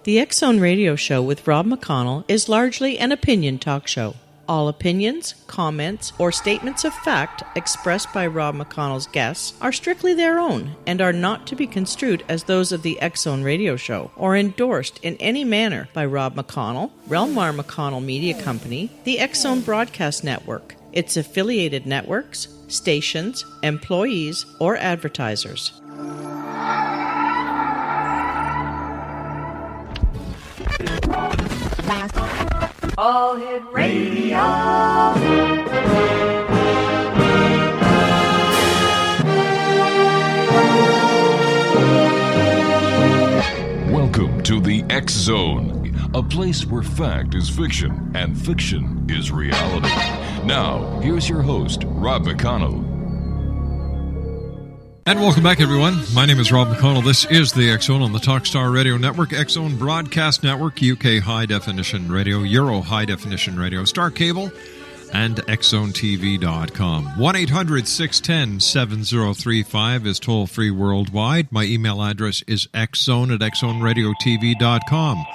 The X-Zone Radio Show with Rob McConnell is largely an opinion talk show. All opinions, comments, or statements of fact expressed by Rob McConnell's guests are strictly their own and are not to be construed as those of the X-Zone Radio Show or endorsed in any manner by Rob McConnell, Relmar McConnell Media Company, the X-Zone Broadcast Network, its affiliated networks, stations, employees, or advertisers. All Hit Radio. Welcome to the X-Zone, a place where fact is fiction and fiction is reality. Now, here's your host, Rob McConnell. And welcome back, everyone. My name is Rob McConnell. This is the X-Zone on the Talkstar Radio Network, X-Zone Broadcast Network, UK High Definition Radio, Euro High Definition Radio, Star Cable, and XZoneTV.com. 1-800-610-7035 is toll-free worldwide. My email address is xzone@xzoneradiotv.com.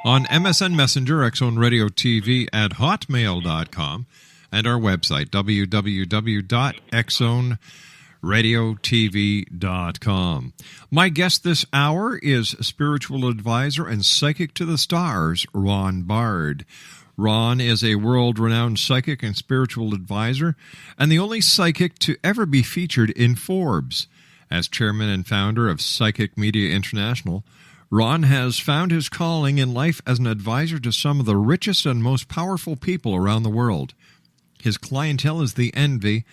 On MSN Messenger, xzoneradiotv at hotmail.com, and our website, www.xzoneradiotv.com. My guest this hour is spiritual advisor and psychic to the stars, Ron Bard. Ron is a world-renowned psychic and spiritual advisor, and the only psychic to ever be featured in Forbes. As chairman and founder of Psychic Media International, Ron has found his calling in life as an advisor to some of the richest and most powerful people around the world. His clientele is the envy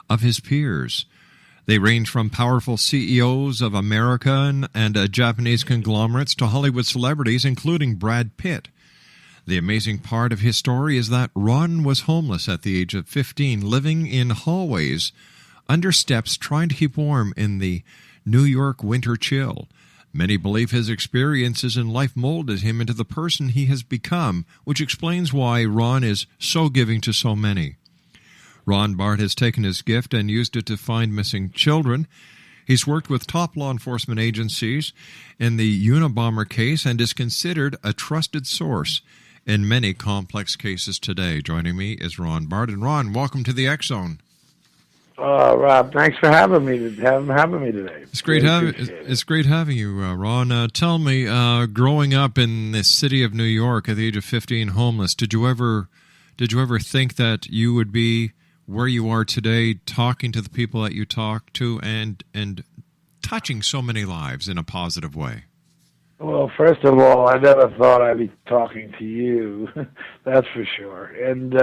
of his peers. They range from powerful CEOs of American and Japanese conglomerates to Hollywood celebrities, including Brad Pitt. The amazing part of his story is that Ron was homeless at the age of 15, living in hallways, under steps, trying to keep warm in the New York winter chill. Many believe his experiences in life molded him into the person he has become, which explains why Ron is so giving to so many. Ron Bard has taken his gift and used it to find missing children. He's worked with top law enforcement agencies in the Unabomber case and is considered a trusted source in many complex cases today. Joining me is Ron Bard. And Ron, welcome to the X-Zone. Rob, thanks for having me today. It's great having you, Ron. Tell me, growing up in the city of New York at the age of 15, homeless, did you ever think that you would be where you are today, talking to the people that you talk to and touching so many lives in a positive way? Well, first of all, I never thought I'd be talking to you. That's for sure. And,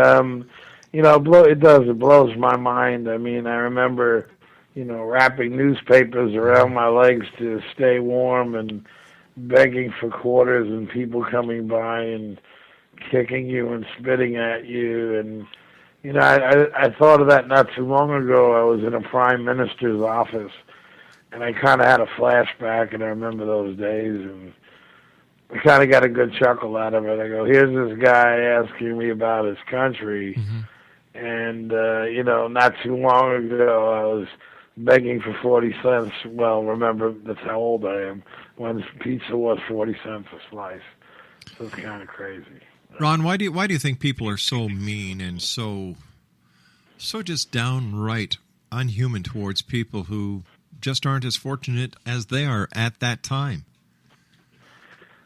it blows my mind. I mean, I remember, wrapping newspapers around my legs to stay warm and begging for quarters and people coming by and kicking you and spitting at you. And, I thought of that not too long ago. I was in a prime minister's office, and I kind of had a flashback, and I remember those days, and I kind of got a good chuckle out of it. I go, here's this guy asking me about his country, and, not too long ago, I was begging for 40 cents. Well, remember, that's how old I am, when pizza was 40 cents a slice. So it's kind of crazy. Ron, why do you think people are so mean and so just downright unhuman towards people who just aren't as fortunate as they are at that time?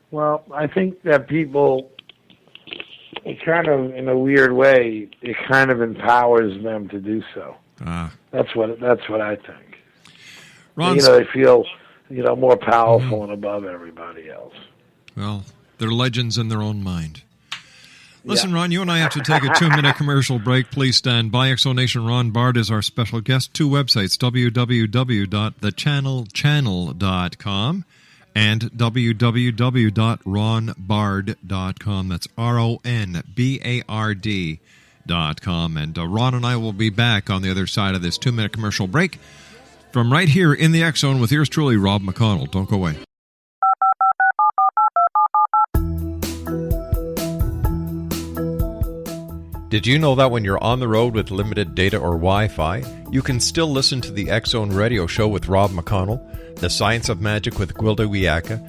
Well, I think that people, it kind of, in a weird way, it kind of empowers them to do so. That's what I think. They feel, more powerful and above everybody else. Well, they're legends in their own mind. Listen, Ron, you and I have to take a 2-minute commercial break. Please stand by. Exonation Ron Bard is our special guest. 2 websites, www.thechannelchannel.com and www.ronbard.com. That's RONBARD.com. And Ron and I will be back on the other side of this 2-minute commercial break from right here in the X-Zone with yours truly, Rob McConnell. Don't go away. Did you know that when you're on the road with limited data or Wi-Fi, you can still listen to the X-Zone radio show with Rob McConnell, The Science of Magic with Gwilda Wiyaka,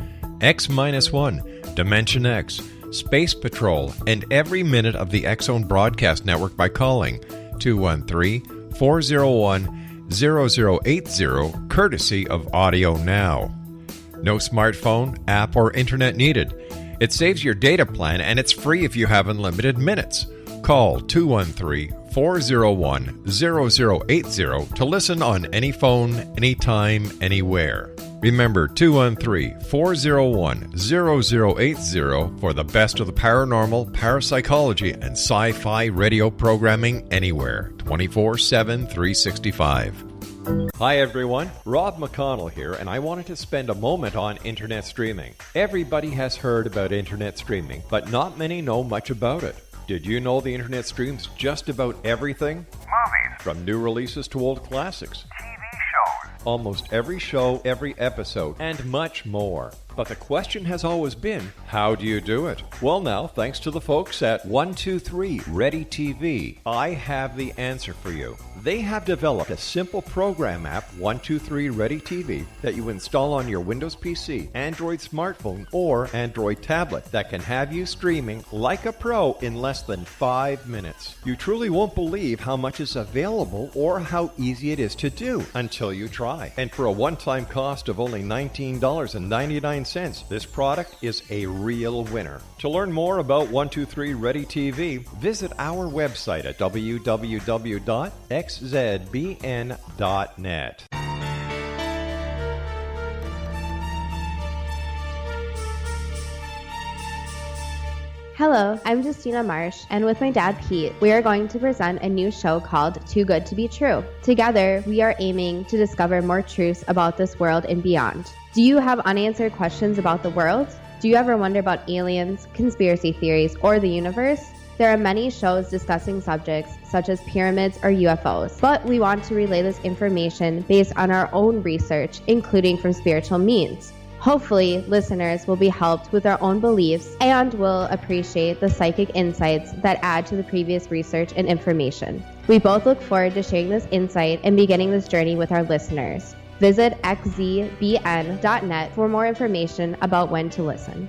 X-1, Dimension X, Space Patrol, and every minute of the X-Zone Broadcast Network by calling 213-401-0080, courtesy of Audio Now. No smartphone, app, or internet needed. It saves your data plan, and it's free if you have unlimited minutes. Call 213-401-0080 to listen on any phone, anytime, anywhere. Remember 213-401-0080 for the best of the paranormal, parapsychology, and sci-fi radio programming anywhere, 24/7, 365. Hi everyone, Rob McConnell here, and I wanted to spend a moment on internet streaming. Everybody has heard about internet streaming, but not many know much about it. Did you know the internet streams just about everything? Movies. From new releases to old classics. TV shows. Almost every show, every episode, and much more. But the question has always been, how do you do it? Well now, thanks to the folks at 123 Ready TV, I have the answer for you. They have developed a simple program app, 123 Ready TV, that you install on your Windows PC, Android smartphone, or Android tablet that can have you streaming like a pro in less than 5 minutes. You truly won't believe how much is available or how easy it is to do until you try. And for a one-time cost of only $19.99, this product is a real winner. To learn more about 123 Ready TV, visit our website at www.xzbn.net. Hello, I'm Justina Marsh, and with my dad Pete, we are going to present a new show called Too Good to Be True. Together, we are aiming to discover more truths about this world and beyond. Do you have unanswered questions about the world? Do you ever wonder about aliens, conspiracy theories, or the universe? There are many shows discussing subjects such as pyramids or UFOs, but we want to relay this information based on our own research, including from spiritual means. Hopefully, listeners will be helped with their own beliefs and will appreciate the psychic insights that add to the previous research and information. We both look forward to sharing this insight and beginning this journey with our listeners. Visit xzbn.net for more information about when to listen.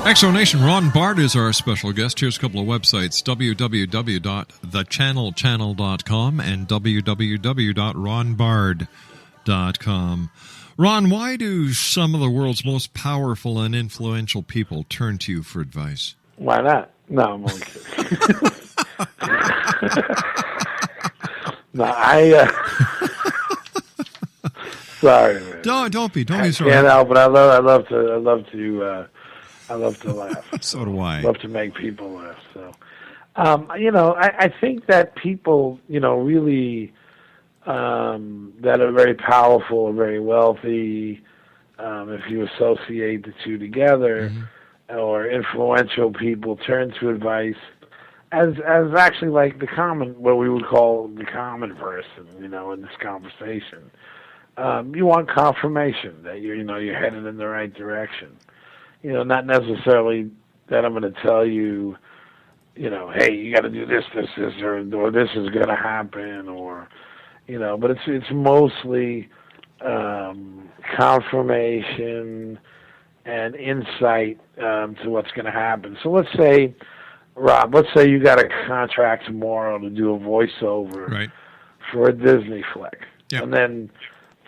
Exonation, Ron Bard is our special guest. Here's a couple of websites, www.thechannelchannel.com and www.ronbard.com. Ron, why do some of the world's most powerful and influential people turn to you for advice? Why not? No, I'm only kidding. No, sorry, man. Don't be sorry. I can't help, but I love to laugh. So do I. Love to make people laugh. So, I think that people, really that are very powerful or very wealthy, if you associate the two together, or influential people turn to advice as actually like the common, what we would call the common person, in this conversation. You want confirmation that you're headed in the right direction. Not necessarily that I'm going to tell you, hey, you got to do this, or this is going to happen, or, but it's mostly confirmation and insight to what's going to happen. So let's say, Rob, you got a contract tomorrow to do a voiceover for a Disney flick. Yep. And then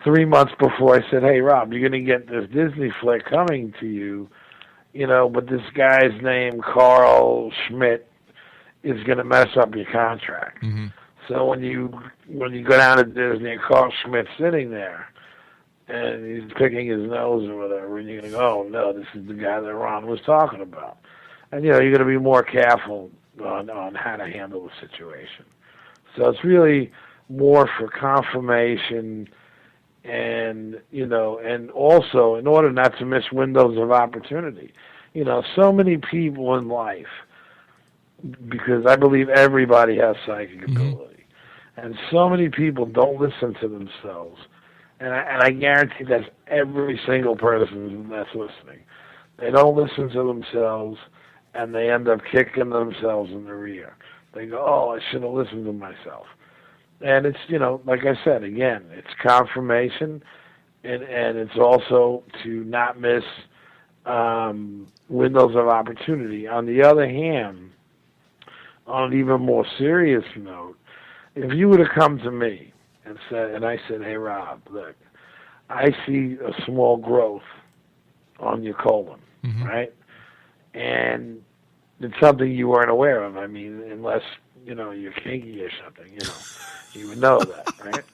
3 months before I said, hey, Rob, you're going to get this Disney flick coming to you, but this guy's name, Carl Schmidt, is going to mess up your contract. Mm-hmm. So when you go down to Disney and Carl Schmidt's sitting there, and he's picking his nose or whatever, and you're going to go, oh, no, this is the guy that Ron was talking about. And, you're going to be more careful on how to handle the situation. So it's really more for confirmation and, and also in order not to miss windows of opportunity. So many people in life, because I believe everybody has psychic ability, and so many people don't listen to themselves. And I guarantee that's every single person that's listening. They don't listen to themselves, and they end up kicking themselves in the rear. They go, oh, I should have listened to myself. And it's, like I said, again, it's confirmation, and it's also to not miss windows of opportunity. On the other hand, on an even more serious note, if you were to come to me and I said, hey, Rob, look, I see a small growth on your colon, right? And it's something you weren't aware of. I mean, unless, you're kinky or something, you would know that, right?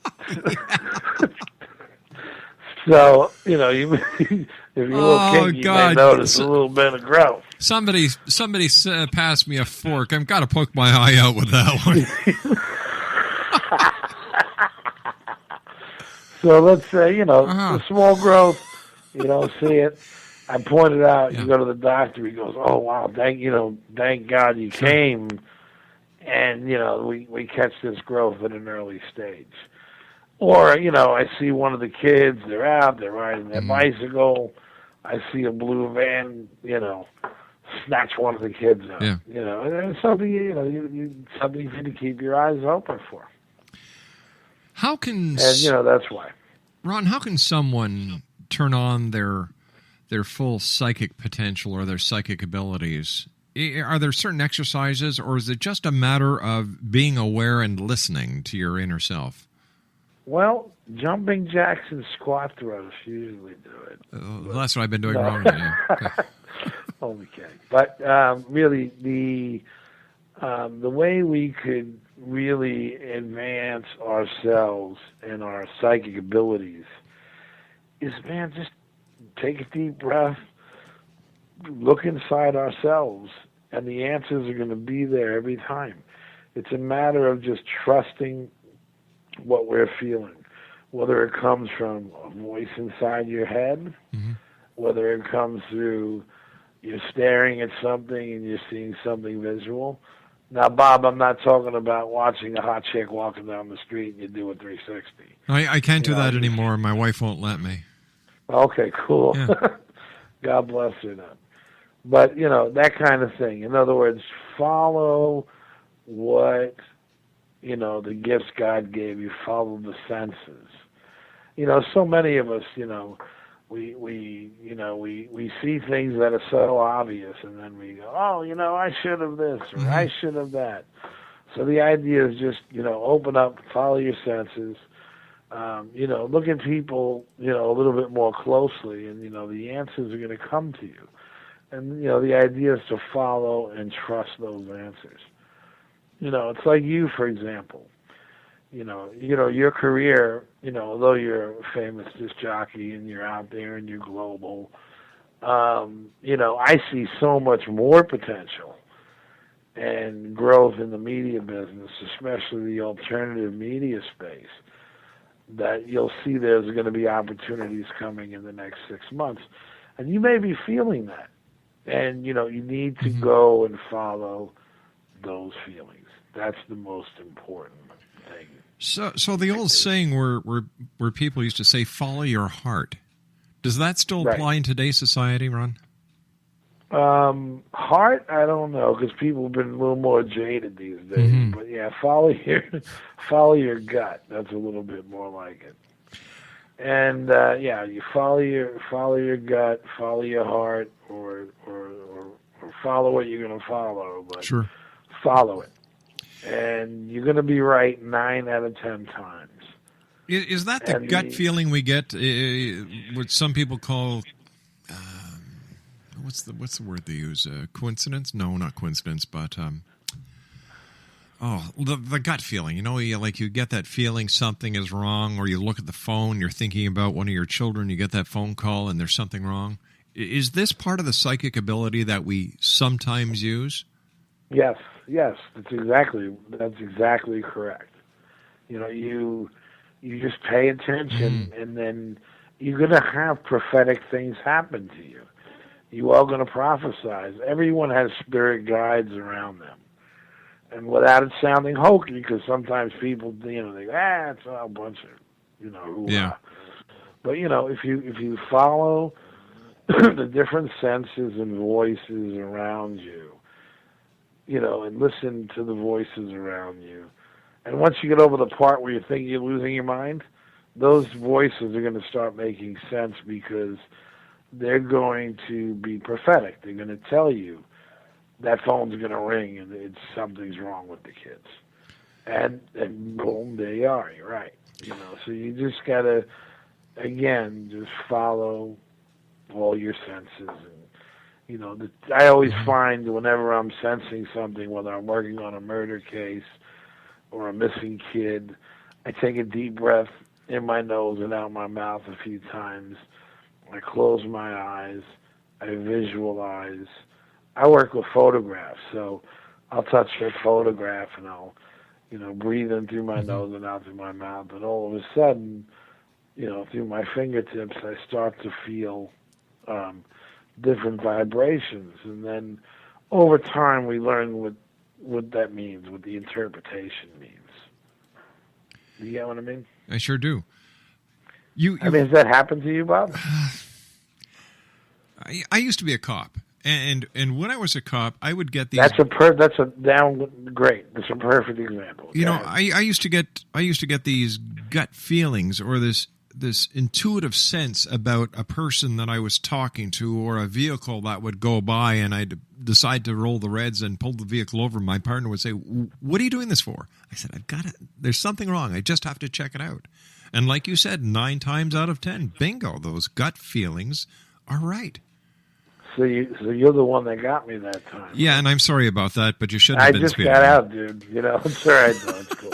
So, if you're a little kinky, you may notice a little bit of growth. Somebody passed me a fork. I've got to poke my eye out with that one. So let's say, a small growth, you don't see it. I pointed out, you go to the doctor, he goes, oh, wow, thank God you came, and, we catch this growth at an early stage. Or, I see one of the kids, they're out, they're riding their bicycle, I see a blue van, snatch one of the kids up. Yeah. And it's something, something for you to keep your eyes open for. How can... And, that's why. Ron, how can someone turn on their full psychic potential or their psychic abilities? Are there certain exercises, or is it just a matter of being aware and listening to your inner self? Well, jumping jacks and squat throws usually do it. Well, that's what I've been doing wrong. Yeah. Okay. Only kidding. But really, the way we could really advance ourselves and our psychic abilities is, man, just take a deep breath, look inside ourselves, and the answers are going to be there every time. It's a matter of just trusting what we're feeling, whether it comes from a voice inside your head, whether it comes through you're staring at something and you're seeing something visual. Now, Bob, I'm not talking about watching a hot chick walking down the street and you do a 360. I can't do that anymore. My wife won't let me. Okay, cool. Yeah. God bless her then. But, that kind of thing. In other words, follow what, the gifts God gave you. Follow the senses. So many of us, we see things that are so obvious, and then we go, oh, I should have this, or I should have that. So the idea is just, open up, follow your senses, look at people, a little bit more closely, and, the answers are going to come to you. And, the idea is to follow and trust those answers. It's like you, for example. Your career, although you're a famous disc jockey and you're out there and you're global, I see so much more potential and growth in the media business, especially the alternative media space, that you'll see there's going to be opportunities coming in the next 6 months. And you may be feeling that. And, you need to go and follow those feelings. That's the most important thing. So the old saying where people used to say, follow your heart, does that still apply in today's society, Ron? Heart, I don't know, because people have been a little more jaded these days. But yeah, follow your gut. That's a little bit more like it. And you follow your gut, follow your heart, or follow what you're going to follow. But sure, follow it, and you're going to be right 9 out of 10 times. Is that the gut feeling we get? What some people call what's the word they use? Coincidence? No, not coincidence, but the gut feeling. You get that feeling something is wrong, or you look at the phone, you're thinking about one of your children, you get that phone call, and there's something wrong. Is this part of the psychic ability that we sometimes use? Yes, that's exactly correct. You just pay attention, and then you're going to have prophetic things happen to you. You are going to prophesize. Everyone has spirit guides around them. And without it sounding hokey, because sometimes people, think, it's a bunch of, yeah. But, if you follow the different senses and voices around you, and listen to the voices around you, And once you get over the part where you think you're losing your mind, those voices are going to start making sense because they're going to be prophetic. They're going to tell you that phone's going to ring and something's wrong with the kids. And boom, there you are. You're right. So you just got to, again, just follow all your senses. And, I always find whenever I'm sensing something, whether I'm working on a murder case or a missing kid, I take a deep breath in my nose and out my mouth a few times. I close my eyes. I visualize. I work with photographs, so I'll touch a photograph and I'll, breathe in through my nose and out through my mouth. And all of a sudden, through my fingertips, I start to feel different vibrations. And then over time, we learn what that means, what the interpretation means. You get what I mean? I sure do. Has that happened to you, Bob? I used to be a cop. And when I was a cop, I would get these. Great. That's a perfect example. I used to get these gut feelings or this intuitive sense about a person that I was talking to or a vehicle that would go by, and I'd decide to roll the reds and pull the vehicle over. My partner would say, "What are you doing this for?" I said, "I've got it. There's something wrong. I just have to check it out." And like you said, 9 times out of 10, bingo, those gut feelings are right. So you're the one that got me that time. Yeah, and I'm sorry about that, but you shouldn't have been speaking. I just got out, dude. It's all right, though. It's cool.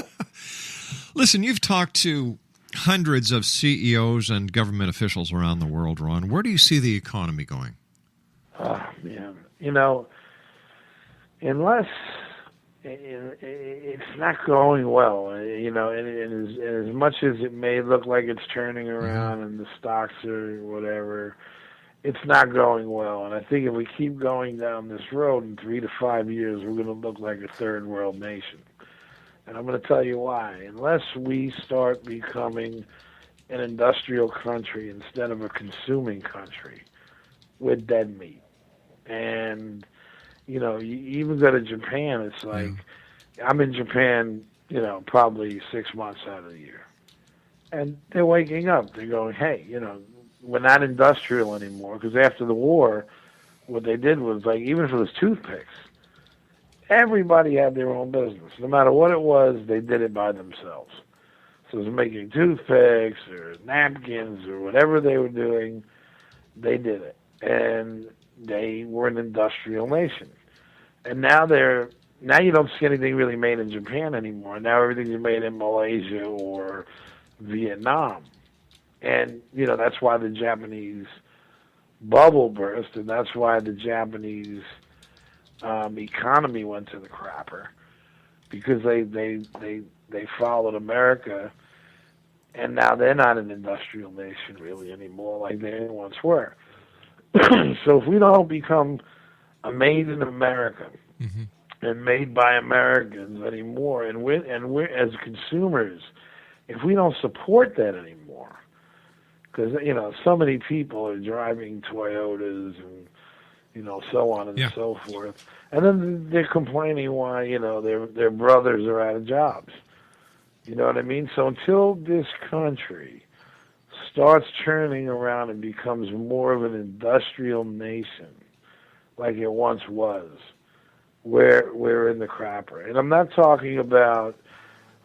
Listen, you've talked to hundreds of CEOs and government officials around the world, Ron. Where do you see the economy going? Oh, man. Unless it's not going well, and as much as it may look like it's turning around and the stocks are whatever, it's not going well. And I think if we keep going down this road in 3 to 5 years, we're going to look like a third world nation. And I'm going to tell you why. Unless we start becoming an industrial country instead of a consuming country, we're dead meat. And, you even go to Japan, it's like, I'm in Japan, probably 6 months out of the year. And they're waking up. They're going, hey, we're not industrial anymore, because after the war, what they did was, like, even if it was toothpicks, everybody had their own business. No matter what it was, they did it by themselves. So it was making toothpicks or napkins or whatever they were doing, they did it. And they were an industrial nation. And now you don't see anything really made in Japan anymore. Now everything's made in Malaysia or Vietnam. And, that's why the Japanese bubble burst, and that's why the Japanese economy went to the crapper, because they followed America, and now they're not an industrial nation really anymore like they once were. So if we don't become a made in America and made by Americans anymore, and we're as consumers, if we don't support that anymore, because so many people are driving Toyotas and so on and so forth, and then they're complaining why their brothers are out of jobs. You know what I mean? So until this country starts turning around and becomes more of an industrial nation like it once was, we're in the crapper. And I'm not talking about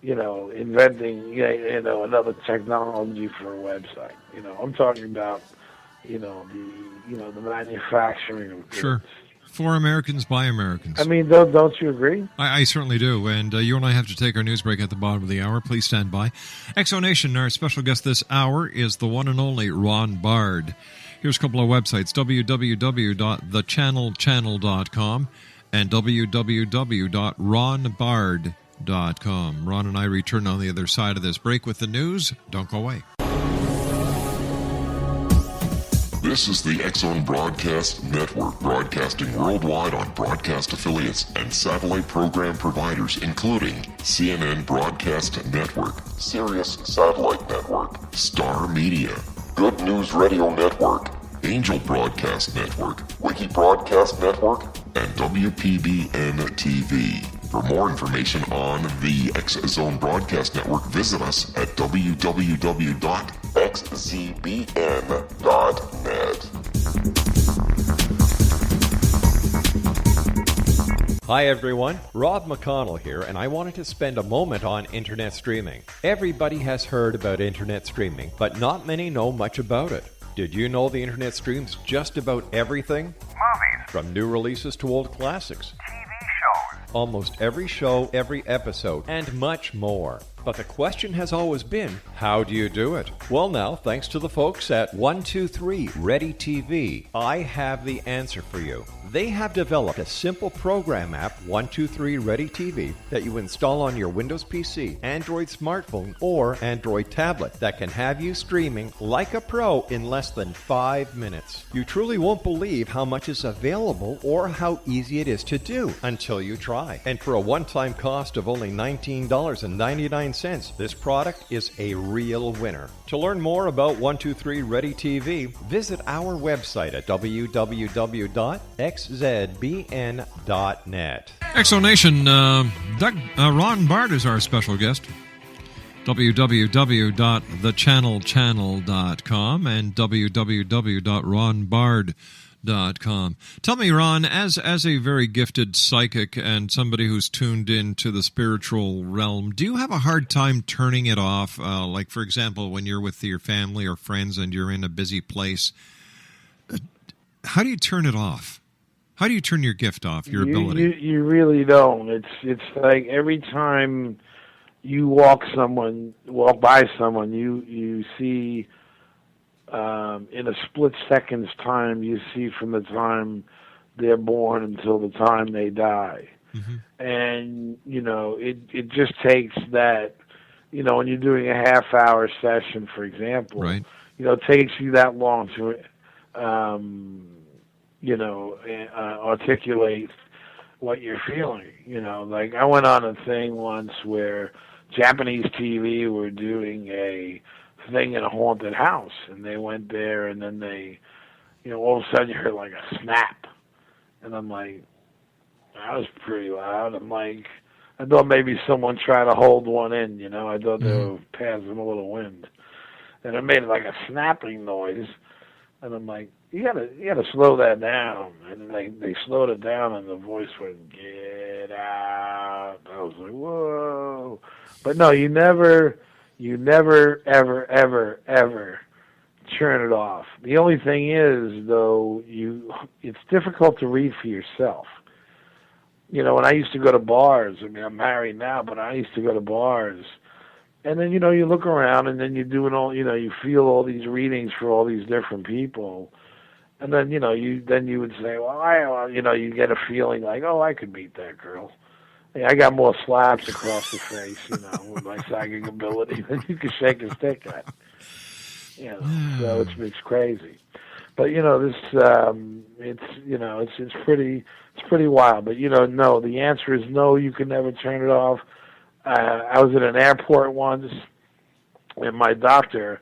inventing another technology for a website. I'm talking about the manufacturing of goods. Sure. For Americans, by Americans. I mean, don't you agree? I certainly do. And you and I have to take our news break at the bottom of the hour. Please stand by. Exonation, our special guest this hour is the one and only Ron Bard. Here's a couple of websites, www.thechannelchannel.com and www.ronbard.com. Ron and I return on the other side of this break with the news. Don't go away. This is the X-Zone Broadcast Network, broadcasting worldwide on broadcast affiliates and satellite program providers, including CNN Broadcast Network, Sirius Satellite Network, Star Media, Good News Radio Network, Angel Broadcast Network, Wiki Broadcast Network, and WPBN TV. For more information on the X Zone Broadcast Network, visit us at www.xzbn.net. Hi everyone, Rob McConnell here, and I wanted to spend a moment on internet streaming. Everybody has heard about internet streaming, but not many know much about it. Did you know the internet streams just about everything? Movies. From new releases to old classics. TV shows. Almost every show, every episode, and much more. But the question has always been, how do you do it? Well now, thanks to the folks at 123 Ready TV, I have the answer for you. They have developed a simple program app, 123 Ready TV, that you install on your Windows PC, Android smartphone, or Android tablet that can have you streaming like a pro in less than 5 minutes. You truly won't believe how much is available or how easy it is to do until you try. And for a one-time cost of only $19.99, this product is a real winner. To learn more about 123 Ready TV, visit our website at www.xzbn.net. Exonation, Ron Bard is our special guest. www.thechannelchannel.com and www.ronbard.com. Tell me, Ron, as a very gifted psychic and somebody who's tuned into the spiritual realm, do you have a hard time turning it off? Like, for example, when you're with your family or friends and you're in a busy place, how do you turn it off? How do you turn your gift off, your ability? You really don't. It's like every time you walk by someone, you see in a split second's time, you see from the time they're born until the time they die. Mm-hmm. And, it just takes that, when you're doing a half-hour session, for example, right. It takes you that long to, articulate what you're feeling. Like I went on a thing once where Japanese TV were doing a thing in a haunted house, and they went there, and then they, all of a sudden you heard like a snap, and I'm like, that was pretty loud. I'm like, I thought maybe someone tried to hold one in, I thought they were passing a little wind, and it made like a snapping noise, and I'm like, you gotta slow that down, and they slowed it down, and the voice went, get out. I was like, whoa, but no, you never, ever, ever, ever turn it off. The only thing is, though, it's difficult to read for yourself. When I used to go to bars, I mean, I'm married now, but I used to go to bars, and then, you look around, and then you're doing all, you feel all these readings for all these different people, and then, you would say, well, you get a feeling like, oh, I could beat that girl. I got more slaps across the face, with my psychic ability than you can shake a stick at. So it's crazy. But this it's pretty wild. But no, the answer is no. You can never turn it off. I was at an airport once, and my doctor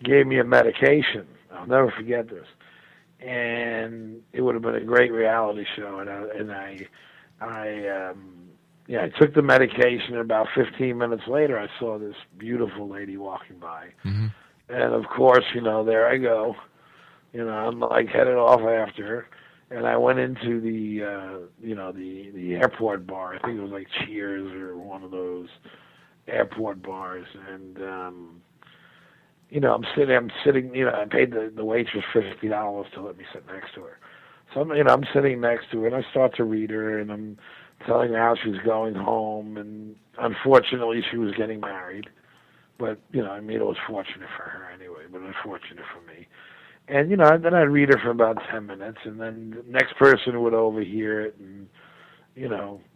gave me a medication. I'll never forget this. And it would have been a great reality show, and I took the medication, and about 15 minutes later, I saw this beautiful lady walking by. Mm-hmm. And, of course, there I go. I'm, like, headed off after her. And I went into the airport bar. I think it was like Cheers or one of those airport bars. And, I'm sitting, I paid the waitress $50 to let me sit next to her. So, I'm sitting next to her, and I start to read her, and I'm telling her how she's going home, and unfortunately she was getting married. But, it was fortunate for her anyway, but unfortunate for me. And, then I'd read her for about 10 minutes, and then the next person would overhear it, and,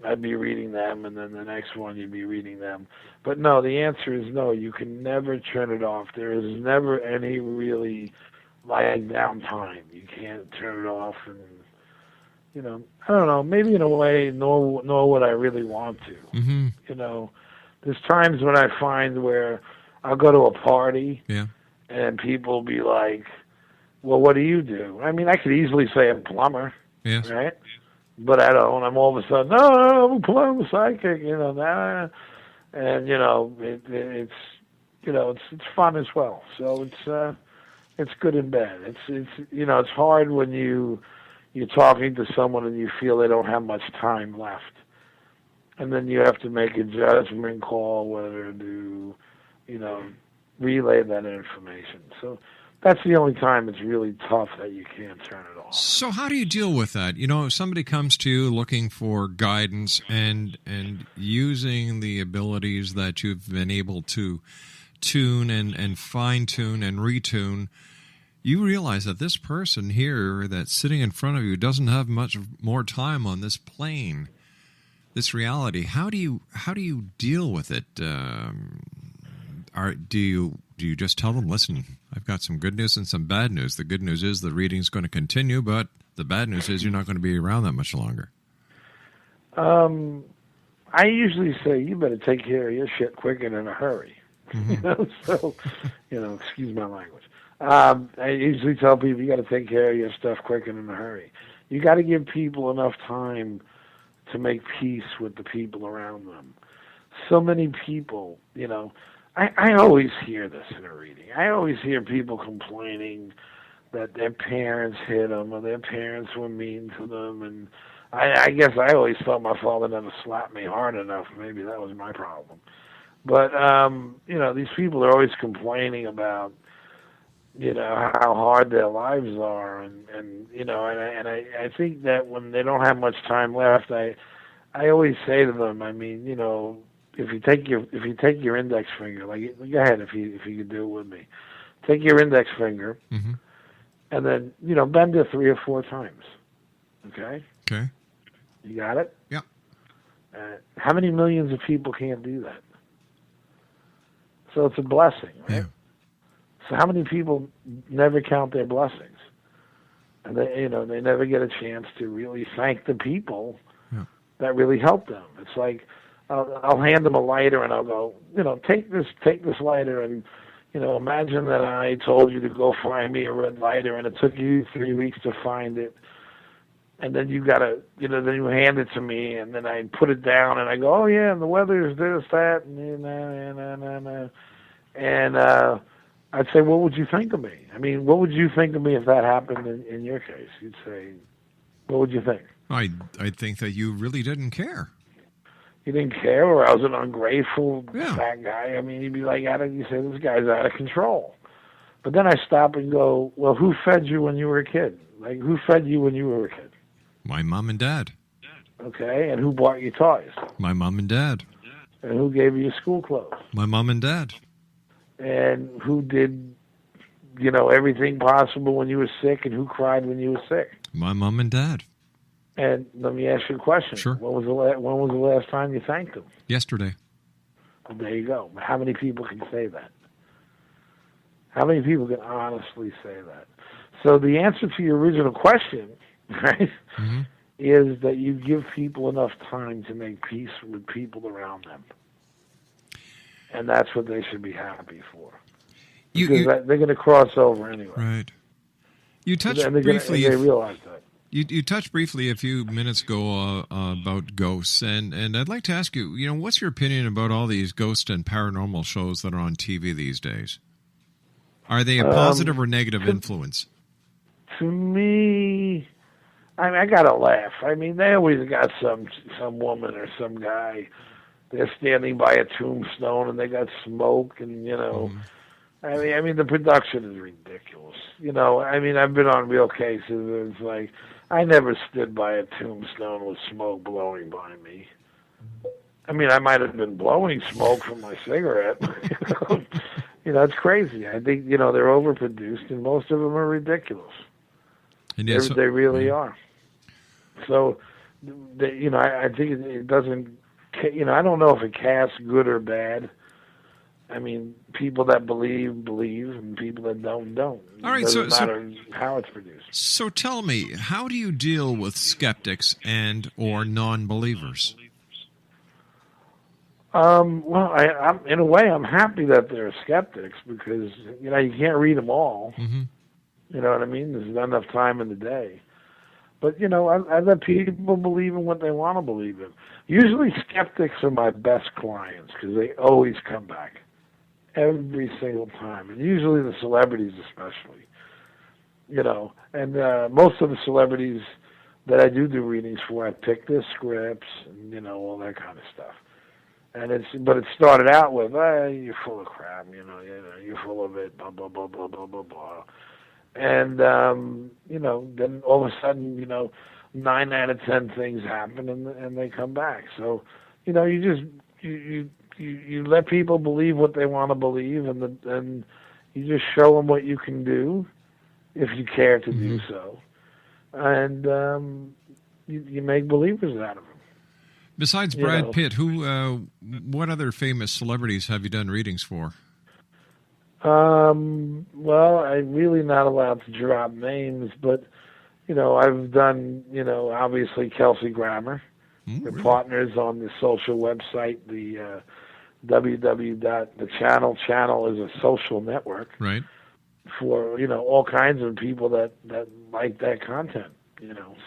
I'd be reading them, and then the next one you'd be reading them. But no, the answer is no, you can never turn it off. There is never any really lying down time. You can't turn it off, and I don't know, maybe in a way, nor would I really want to. Mm-hmm. There's times when I find where I'll go to a party, and people will be like, well, what do you do? I mean, I could easily say a plumber, right? but I don't. I'm all of a sudden, no, I'm a psychic, nah. And it's fun as well. So it's good and bad. It's hard when you're talking to someone and you feel they don't have much time left, and then you have to make a judgment call whether to relay that information. So that's the only time it's really tough that you can't turn it off. So how do you deal with that? If somebody comes to you looking for guidance and using the abilities that you've been able to tune and fine-tune and retune, you realize that this person here that's sitting in front of you doesn't have much more time on this plane, this reality. How do you deal with it? Do you just tell them, listen, I've got some good news and some bad news. The good news is the reading's going to continue, but the bad news is you're not going to be around that much longer. I usually say, you better take care of your shit quick and in a hurry. So, excuse my language. I usually tell people, you got to take care of your stuff quick and in a hurry. You got to give people enough time to make peace with the people around them. So many people, I always hear this in a reading. I always hear people complaining that their parents hit them or their parents were mean to them. And I guess I always thought my father never slapped me hard enough. Maybe that was my problem. But, these people are always complaining about, how hard their lives are. And I think that when they don't have much time left, I always say to them, if you take your index finger, go ahead if you could do it with me. Take your index finger, and then bend it 3 or 4 times. Okay. Okay. You got it. Yeah. How many millions of people can't do that? So it's a blessing, right? Yeah. So how many people never count their blessings, and they never get a chance to really thank the people that really helped them. It's like, I'll hand them a lighter and I'll go, take this lighter and, imagine that I told you to go find me a red lighter and it took you 3 weeks to find it. And then you gotta, then you hand it to me and then I put it down and I go, oh yeah, and the weather is this, that, and I'd say, what would you think of me? What would you think of me if that happened in your case? You'd say, what would you think? I'd think that you really didn't care. You didn't care, or I was an ungrateful fat guy. You'd be like, you say, this guy's out of control. But then I stop and go, well, who fed you when you were a kid? Who fed you when you were a kid? My mom and dad. Okay, and who bought you toys? My mom and dad. And who gave you your school clothes? My mom and dad. And who did, everything possible when you were sick, and who cried when you were sick? My mom and dad. And let me ask you a question. Sure. When was the last time you thanked them? Yesterday. Well, there you go. How many people can say that? How many people can honestly say that? So the answer to your original question, right, is that you give people enough time to make peace with people around them. And that's what they should be happy for. Because they're going to cross over anyway. Right. You touched briefly. They realize that. You touched briefly a few minutes ago about ghosts, and I'd like to ask you, what's your opinion about all these ghost and paranormal shows that are on TV these days? Are they a positive or negative influence? To me, I gotta laugh. They always got some woman or some guy. They're standing by a tombstone and they got smoke and the production is ridiculous. I've been on real cases and it's like, I never stood by a tombstone with smoke blowing by me. I might have been blowing smoke from my cigarette. It's crazy. I think, they're overproduced and most of them are ridiculous. They really are. So, I think it doesn't, I don't know if it casts good or bad. People that believe, and people that don't. All right, it doesn't matter how it's produced. So tell me, how do you deal with skeptics and or non-believers? Well, I'm in a way, I'm happy that there are skeptics because, you can't read them all. Mm-hmm. You know what I mean? There's not enough time in the day. But, I let people believe in what they want to believe in. Usually skeptics are my best clients because they always come back every single time. And usually the celebrities especially, And most of the celebrities that I do readings for, I pick their scripts and, all that kind of stuff. And but it started out with, you're full of crap, you're full of it, blah, blah, blah, blah, blah, blah, blah. And, then all of a sudden, 9 out of 10 things happen and they come back. So, you let people believe what they want to believe and you just show them what you can do if you care to do so. And you make believers out of them. Besides Brad Pitt, what other famous celebrities have you done readings for? Well, I'm really not allowed to drop names, but, I've done, obviously Kelsey Grammer. We're partners on the social website, the www.the channel is a social network. Right. For, all kinds of people that like that content,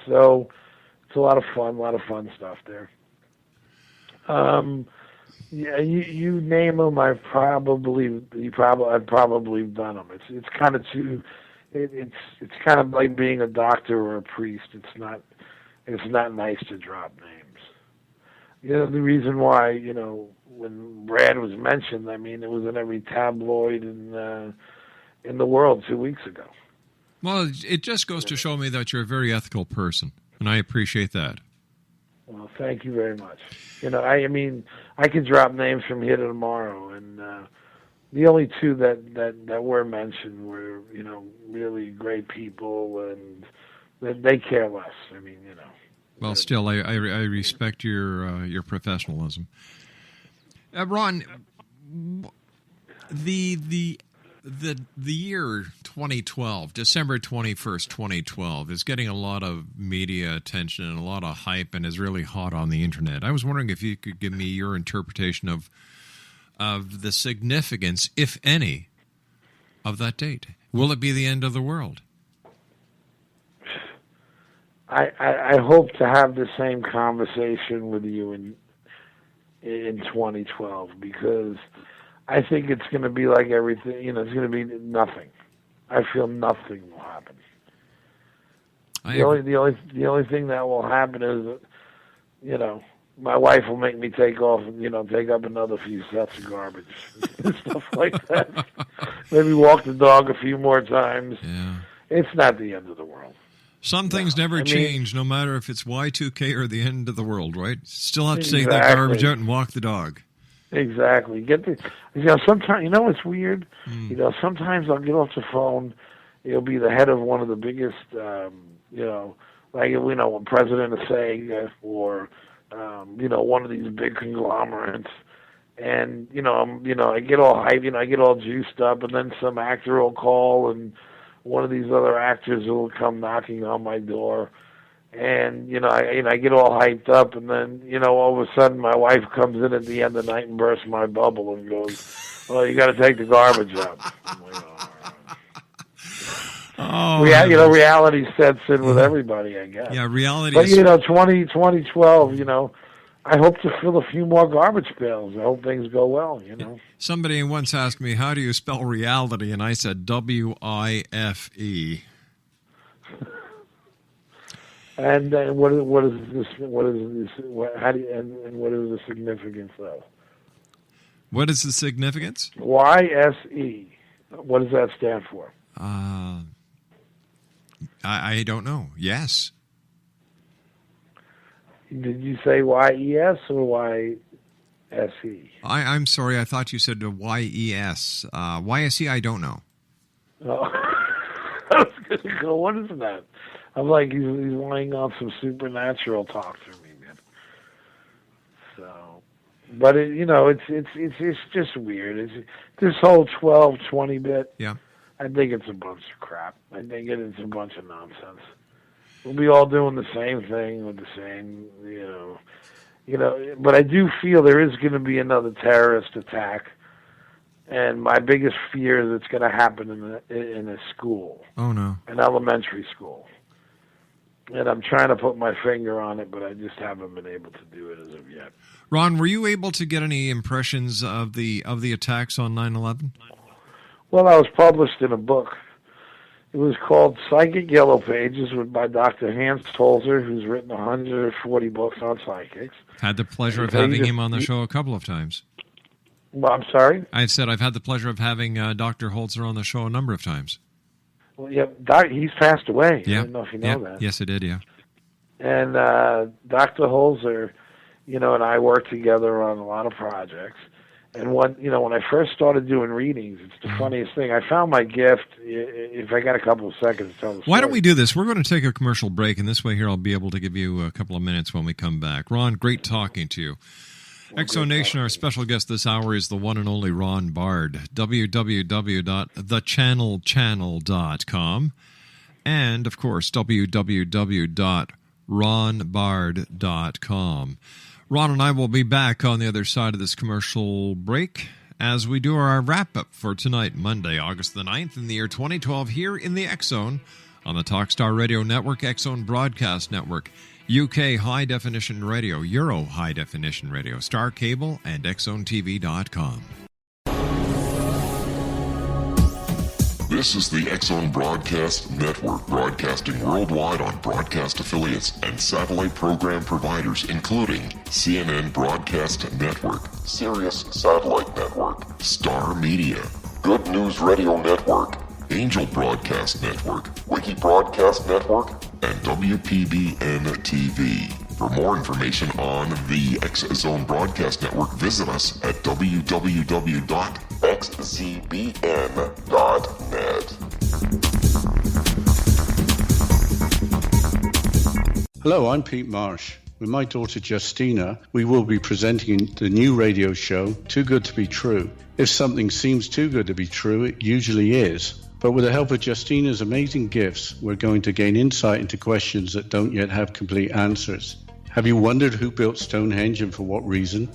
So it's a lot of fun stuff there. Yeah, you name them, I've probably done them. It's kind of it's kind of like being a doctor or a priest. It's not nice to drop names. The reason why, when Brad was mentioned, it was in every tabloid in the world 2 weeks ago. Well, it just goes to show me that you're a very ethical person, and I appreciate that. Well, thank you very much. I could drop names from here to tomorrow, and the only two that were mentioned were, really great people, and they care less. Well, still, I respect your professionalism. Ron, the year 2012, December 21st, 2012, is getting a lot of media attention and a lot of hype and is really hot on the internet. I was wondering if you could give me your interpretation of the significance, if any, of that date. Will it be the end of the world? I hope to have the same conversation with you in 2012 because I think it's going to be like everything, it's going to be nothing. I feel nothing will happen. The only thing that will happen is that, my wife will make me take up another few sets of garbage and stuff like that. Maybe walk the dog a few more times. Yeah. It's not the end of the world. Some things never change, no matter if it's Y2K or the end of the world, right? Still have to take that garbage out and walk the dog. Exactly. Sometimes, it's weird. Sometimes I'll get off the phone. It'll be the head of one of the biggest, a president of SEG or, one of these big conglomerates. And, I get all hyped, I get all juiced up, and then some actor will call, and one of these other actors will come knocking on my door. And, I get all hyped up, and then, all of a sudden my wife comes in at the end of the night and bursts my bubble and goes, well, you got to take the garbage out. I'm like, all right. Reality sets in with everybody, I guess. Yeah, reality But, is... 2012, I hope to fill a few more garbage pails. I hope things go well, Somebody once asked me, how do you spell reality? And I said, W-I-F-E. And what is the significance of? What is the significance? YSE. What does that stand for? I don't know. Yes. Did you say YES or YSE? I'm sorry. I thought you said YES. YSE, I don't know. Oh. I was going to go, what is that? I'm like, he's laying on some supernatural talk to me, man. So, but it's just weird. It's this whole 12, 20-bit. Yeah. I think it's a bunch of crap. I think it's a bunch of nonsense. We'll be all doing the same thing with the same, But I do feel there is going to be another terrorist attack, and my biggest fear is it's going to happen in a school. Oh no. An elementary school. And I'm trying to put my finger on it, but I just haven't been able to do it as of yet. Ron, were you able to get any impressions of the attacks on 9/11? Well, I was published in a book. It was called Psychic Yellow Pages by Dr. Hans Tolzer, who's written 140 books on psychics. Had the pleasure of having him on the show a couple of times. Well, I'm sorry? I said I've had the pleasure of having Dr. Holzer on the show a number of times. Well, yeah, he's passed away. Yeah. I don't know if you know that. Yes, I did, yeah. And Dr. Holzer, and I worked together on a lot of projects. And when I first started doing readings, it's the funniest thing. I found my gift. If I got a couple of seconds to tell the story. Why don't we do this? We're going to take a commercial break, and this way here I'll be able to give you a couple of minutes when we come back. Ron, great talking to you. Exonation, our special guest this hour is the one and only Ron Bard. www.thechannelchannel.com and, of course, www.ronbard.com. Ron and I will be back on the other side of this commercial break as we do our wrap-up for tonight, Monday, August the 9th, in the year 2012, here in the X-Zone on the Talkstar Radio Network, X-Zone Broadcast Network, UK High Definition Radio, Euro High Definition Radio, Star Cable, and XZoneTV.com. This is the X-Zone Broadcast Network, broadcasting worldwide on broadcast affiliates and satellite program providers, including CNN Broadcast Network, Sirius Satellite Network, Star Media, Good News Radio Network, Angel Broadcast Network, Wiki Broadcast Network, and WPBN TV. For more information on the X-Zone Broadcast Network, visit us at www.xzbn.net. Hello, I'm Pete Marsh. With my daughter Justina, we will be presenting the new radio show, Too Good to Be True. If something seems too good to be true, it usually is. But with the help of Justina's amazing gifts, we're going to gain insight into questions that don't yet have complete answers. Have you wondered who built Stonehenge and for what reason?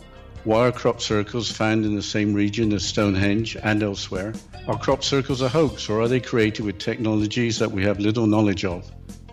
Why are crop circles found in the same region as Stonehenge and elsewhere? Are crop circles a hoax, or are they created with technologies that we have little knowledge of?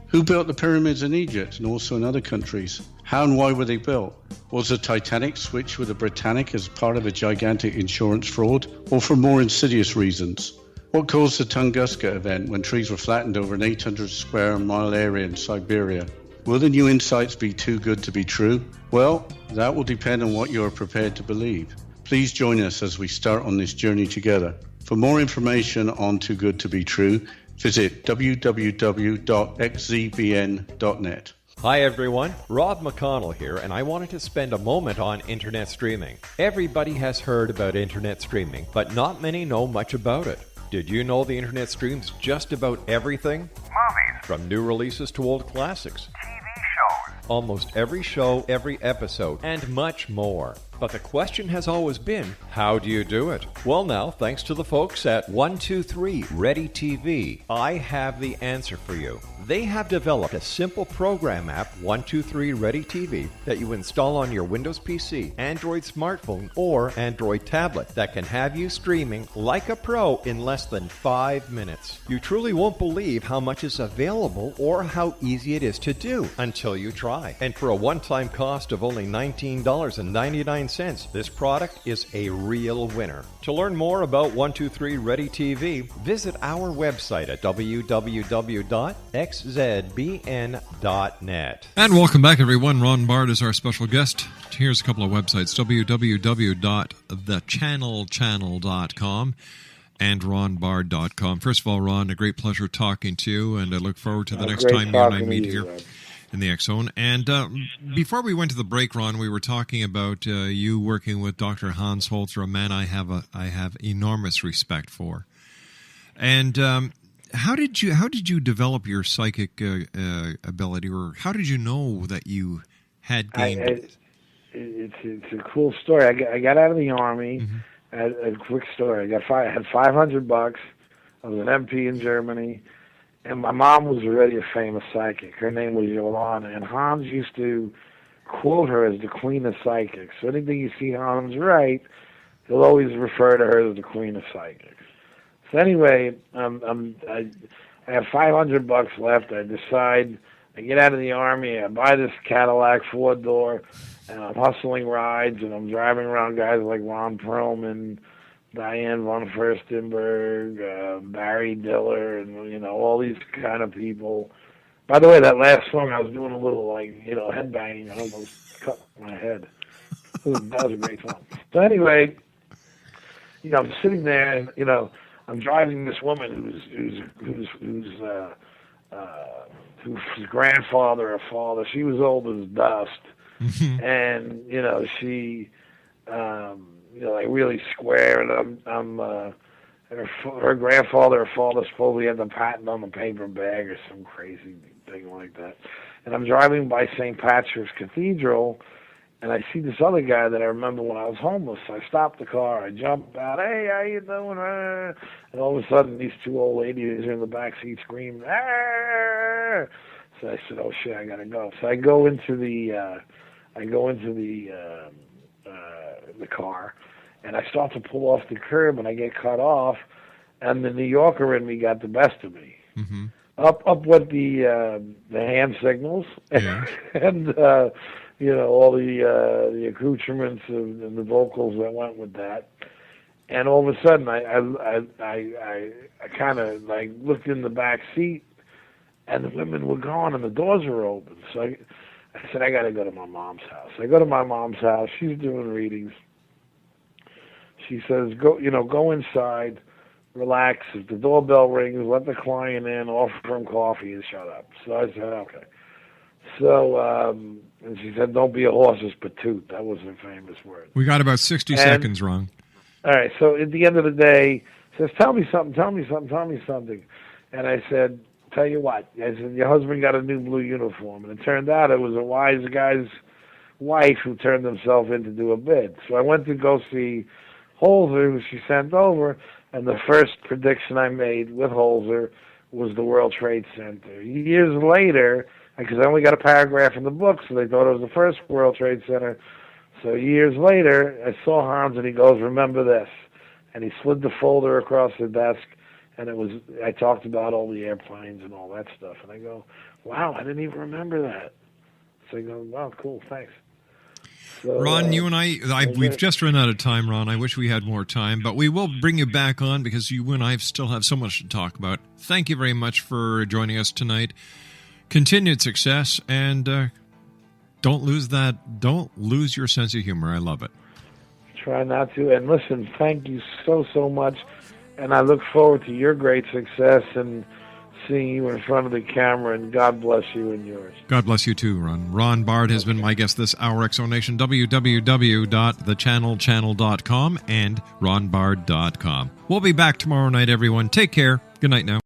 Who built the pyramids in Egypt and also in other countries? How and why were they built? Was the Titanic switched with the Britannic as part of a gigantic insurance fraud, or for more insidious reasons? What caused the Tunguska event when trees were flattened over an 800 square mile area in Siberia? Will the new insights be too good to be true? Well, that will depend on what you are prepared to believe. Please join us as we start on this journey together. For more information on Too Good to Be True, visit www.xzbn.net. Hi everyone, Rob McConnell here, and I wanted to spend a moment on internet streaming. Everybody has heard about internet streaming, but not many know much about it. Did you know the internet streams just about everything? Movies, From new releases to old classics. TV shows, Almost every show, every episode, and much more. But the question has always been, how do you do it? Well now, thanks to the folks at 123 Ready TV, I have the answer for you. They have developed a simple program app, 123 Ready TV, that you install on your Windows PC, Android smartphone, or Android tablet that can have you streaming like a pro in less than 5 minutes. You truly won't believe how much is available or how easy it is to do until you try. And for a one-time cost of only $19.99, this product is a real winner. To learn more about 123 Ready TV, visit our website at www.xzbn.net. And welcome back, everyone. Ron Bard is our special guest. Here's a couple of websites, www.thechannelchannel.com and ronbard.com. First of all, Ron, a great pleasure talking to you, and I look forward to the next time you and I meet here in the X-Zone. And before we went to the break, Ron, we were talking about you working with Dr. Hans Holzer, a man I have enormous respect for. And how did you develop your psychic ability, or how did you know that you had gained it? It's a cool story. I got out of the Army. Mm-hmm. A quick story. I had $500. I was an MP in Germany. And my mom was already a famous psychic. Her name was Yolanda, and Hans used to quote her as the queen of psychics. So anything you see Hans write, he'll always refer to her as the queen of psychics. So anyway, I have $500 left. I decide, I get out of the Army, I buy this Cadillac 4-door, and I'm hustling rides, and I'm driving around guys like Ron Perlman, Diane von Furstenberg, Barry Diller, and, all these kind of people. By the way, that last song, I was doing a little, headbanging. I almost cut my head. That was a great song. So anyway, I'm sitting there, and, I'm driving this woman whose grandfather or father, she was old as dust. And, she, really square, and her grandfather or father supposedly had the patent on the paper bag or some crazy thing like that. And I'm driving by St. Patrick's Cathedral, and I see this other guy that I remember when I was homeless. I stopped the car, I jumped out, hey, how you doing? And all of a sudden, these two old ladies are in the back seat screaming, ah! So I said, oh shit, I gotta go. So I go into the car, and I start to pull off the curb, and I get cut off, and the New Yorker in me got the best of me. Mm-hmm. Up with the hand signals, Yeah. and all the accoutrements and the vocals that went with that. And all of a sudden, I kind of looked in the back seat, and the women were gone, and the doors were open. So I said, I got to go to my mom's house. I go to my mom's house. She's doing readings. She says, go inside, relax. If the doorbell rings, let the client in, offer him coffee, and shut up. So I said, okay. So, and she said, don't be a horse's patoot. That was her famous word. We got about 60 seconds, Ron. All right, so at the end of the day, she says, tell me something. And I said, tell you what. I said, your husband got a new blue uniform. And it turned out it was a wise guy's wife who turned himself in to do a bid. So I went to go see Holzer, who she sent over, and the first prediction I made with Holzer was the World Trade Center. Years later, because I only got a paragraph in the book, so they thought it was the first World Trade Center. So years later, I saw Hans, and he goes, remember this. And he slid the folder across the desk, and I talked about all the airplanes and all that stuff. And I go, wow, I didn't even remember that. So I go, wow, cool, thanks. So, Ron, you and we've just run out of time, Ron. I wish we had more time, but we will bring you back on because you and I still have so much to talk about. Thank you very much for joining us tonight. Continued success, and don't lose your sense of humor. I love it. Try not to. And listen, thank you so much. And I look forward to your great success and seeing you in front of the camera, and God bless you and yours. God bless you too, Ron. Ron Bard has been my guest this hour, Exonation, www.thechannelchannel.com and ronbard.com. We'll be back tomorrow night, everyone. Take care. Good night now.